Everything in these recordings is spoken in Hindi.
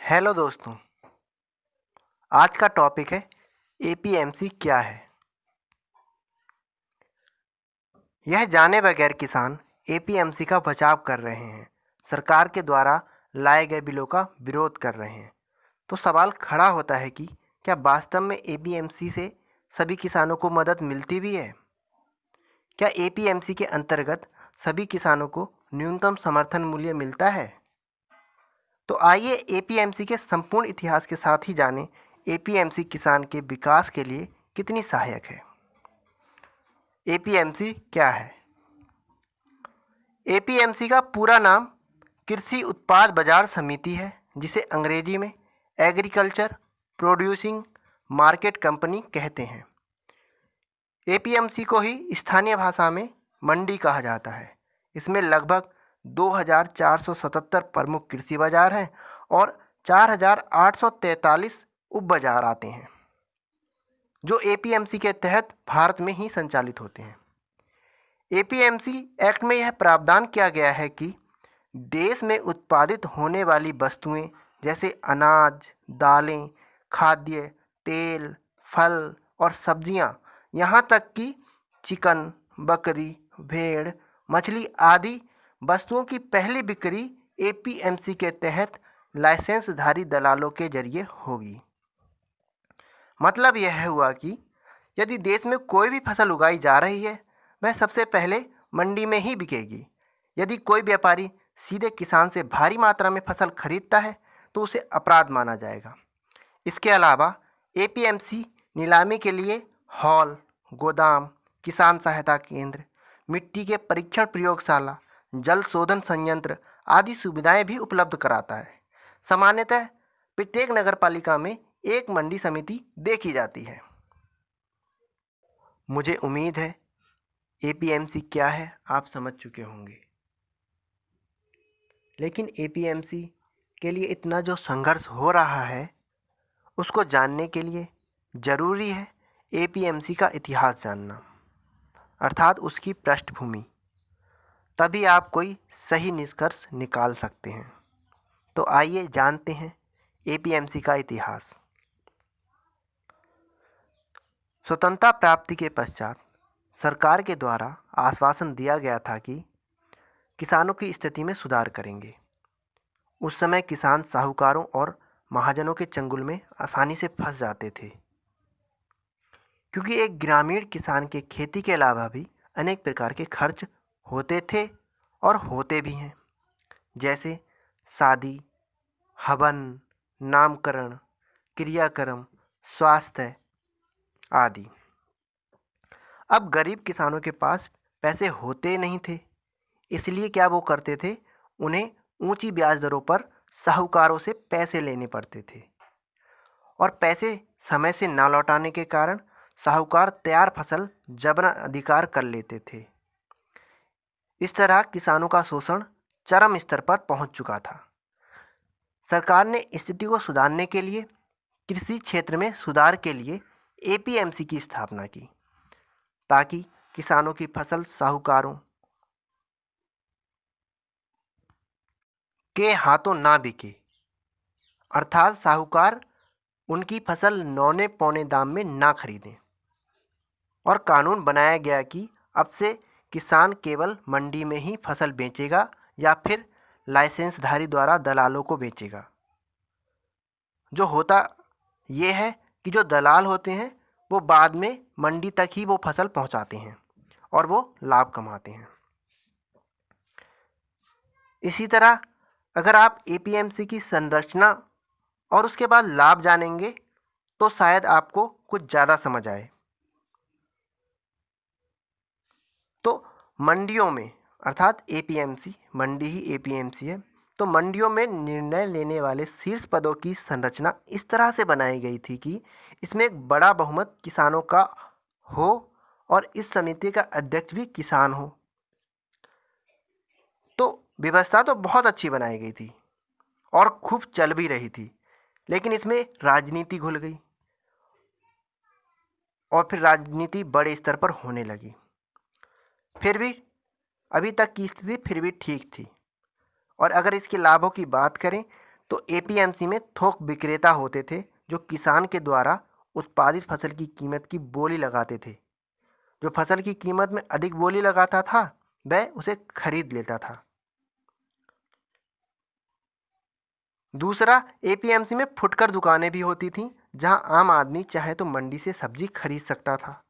हेलो दोस्तों। आज का टॉपिक है एपीएमसी क्या है। यह जाने बगैर किसान एपीएमसी का बचाव कर रहे हैं, सरकार के द्वारा लाए गए बिलों का विरोध कर रहे हैं। तो सवाल खड़ा होता है कि क्या वास्तव में एपीएमसी से सभी किसानों को मदद मिलती भी है? क्या एपीएमसी के अंतर्गत सभी किसानों को न्यूनतम समर्थन मूल्य मिलता है? तो आइए एपीएमसी के संपूर्ण इतिहास के साथ ही जानें एपीएमसी किसान के विकास के लिए कितनी सहायक है। एपीएमसी क्या है? एपीएमसी का पूरा नाम कृषि उत्पाद बाजार समिति है, जिसे अंग्रेजी में एग्रीकल्चर प्रोड्यूसिंग मार्केट कंपनी कहते हैं। एपीएमसी को ही स्थानीय भाषा में मंडी कहा जाता है। इसमें लगभग 2477 प्रमुख कृषि बाजार हैं और 4843 उप बाजार आते हैं, जो एपीएमसी के तहत भारत में ही संचालित होते हैं। एपीएमसी एक्ट में यह प्रावधान किया गया है कि देश में उत्पादित होने वाली वस्तुएं जैसे अनाज, दालें, खाद्य तेल, फल और सब्जियां, यहाँ तक कि चिकन, बकरी, भेड़, मछली आदि वस्तुओं की पहली बिक्री एपीएमसी के तहत लाइसेंसधारी दलालों के जरिए होगी। मतलब यह हुआ कि यदि देश में कोई भी फसल उगाई जा रही है, वह सबसे पहले मंडी में ही बिकेगी। यदि कोई व्यापारी सीधे किसान से भारी मात्रा में फसल खरीदता है तो उसे अपराध माना जाएगा। इसके अलावा एपीएमसी नीलामी के लिए हॉल, गोदाम, किसान सहायता केंद्र, मिट्टी के परीक्षण प्रयोगशाला, जल शोधन संयंत्र आदि सुविधाएं भी उपलब्ध कराता है। सामान्यतः प्रत्येक नगर पालिका में एक मंडी समिति देखी जाती है। मुझे उम्मीद है एपीएमसी क्या है आप समझ चुके होंगे, लेकिन एपीएमसी के लिए इतना जो संघर्ष हो रहा है उसको जानने के लिए ज़रूरी है एपीएमसी का इतिहास जानना, अर्थात उसकी पृष्ठभूमि। तभी आप कोई सही निष्कर्ष निकाल सकते हैं। तो आइए जानते हैं एपीएमसी का इतिहास। स्वतंत्रता प्राप्ति के पश्चात सरकार के द्वारा आश्वासन दिया गया था कि किसानों की स्थिति में सुधार करेंगे। उस समय किसान साहूकारों और महाजनों के चंगुल में आसानी से फंस जाते थे, क्योंकि एक ग्रामीण किसान के खेती के अलावा भी अनेक प्रकार के खर्च होते थे और होते भी हैं, जैसे शादी, हवन, नामकरण, क्रियाक्रम, स्वास्थ्य आदि। अब गरीब किसानों के पास पैसे होते नहीं थे, इसलिए क्या वो करते थे, उन्हें ऊंची ब्याज दरों पर साहूकारों से पैसे लेने पड़ते थे और पैसे समय से ना लौटाने के कारण साहूकार तैयार फसल जबरन अधिकार कर लेते थे। इस तरह किसानों का शोषण चरम स्तर पर पहुंच चुका था। सरकार ने स्थिति को सुधारने के लिए कृषि क्षेत्र में सुधार के लिए एपीएमसी की स्थापना की, ताकि किसानों की फसल साहूकारों के हाथों ना बिके, अर्थात साहूकार उनकी फसल नौने पौने दाम में ना खरीदें। और कानून बनाया गया कि अब से किसान केवल मंडी में ही फसल बेचेगा या फिर लाइसेंसधारी द्वारा दलालों को बेचेगा। जो होता ये है कि जो दलाल होते हैं वो बाद में मंडी तक ही वो फसल पहुंचाते हैं और वो लाभ कमाते हैं। इसी तरह अगर आप एपीएमसी की संरचना और उसके बाद लाभ जानेंगे तो शायद आपको कुछ ज़्यादा समझ आए। तो मंडियों में, अर्थात एपीएमसी मंडी ही एपीएमसी है, तो मंडियों में निर्णय लेने वाले शीर्ष पदों की संरचना इस तरह से बनाई गई थी कि इसमें एक बड़ा बहुमत किसानों का हो और इस समिति का अध्यक्ष भी किसान हो। तो व्यवस्था तो बहुत अच्छी बनाई गई थी और खूब चल भी रही थी, लेकिन इसमें राजनीति घुल गई और फिर राजनीति बड़े स्तर पर होने लगी। फिर भी अभी तक की स्थिति फिर भी ठीक थी। और अगर इसके लाभों की बात करें तो एपीएमसी में थोक विक्रेता होते थे जो किसान के द्वारा उत्पादित फसल की कीमत की बोली लगाते थे। जो फसल की कीमत में अधिक बोली लगाता था वह उसे खरीद लेता था। दूसरा, एपीएमसी में फुटकर दुकानें भी होती थीं जहां आम आदमी चाहे तो मंडी से सब्जी खरीद सकता था।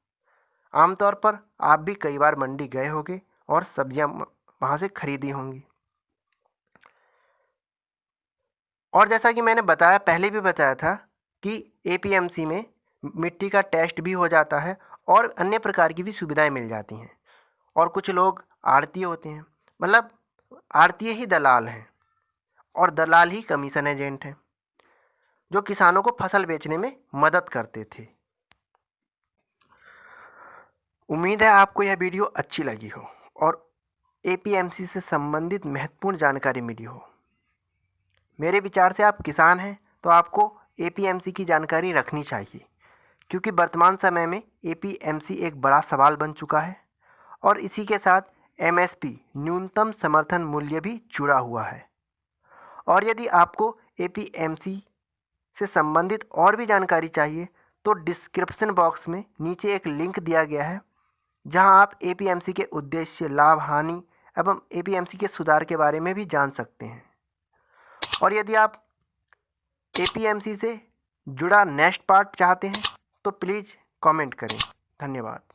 आमतौर पर आप भी कई बार मंडी गए होंगे और सब्जियां वहां से खरीदी होंगी। और जैसा कि मैंने बताया, पहले भी बताया था कि एपीएमसी में मिट्टी का टेस्ट भी हो जाता है और अन्य प्रकार की भी सुविधाएं मिल जाती हैं। और कुछ लोग आड़ती होते हैं, मतलब आड़ती ही दलाल हैं और दलाल ही कमीशन एजेंट हैं जो किसानों को फसल बेचने में मदद करते थे। उम्मीद है आपको यह वीडियो अच्छी लगी हो और एपीएमसी से संबंधित महत्वपूर्ण जानकारी मिली हो। मेरे विचार से आप किसान हैं तो आपको एपीएमसी की जानकारी रखनी चाहिए, क्योंकि वर्तमान समय में एपीएमसी एक बड़ा सवाल बन चुका है और इसी के साथ एमएसपी न्यूनतम समर्थन मूल्य भी जुड़ा हुआ है। और यदि आपको एपीएमसी से संबंधित और भी जानकारी चाहिए तो डिस्क्रिप्शन बॉक्स में नीचे एक लिंक दिया गया है जहां आप एपीएमसी के उद्देश्य, लाभ, हानि एवं एपीएमसी के सुधार के बारे में भी जान सकते हैं। और यदि आप एपीएमसी से जुड़ा नेक्स्ट पार्ट चाहते हैं तो प्लीज़ कमेंट करें। धन्यवाद।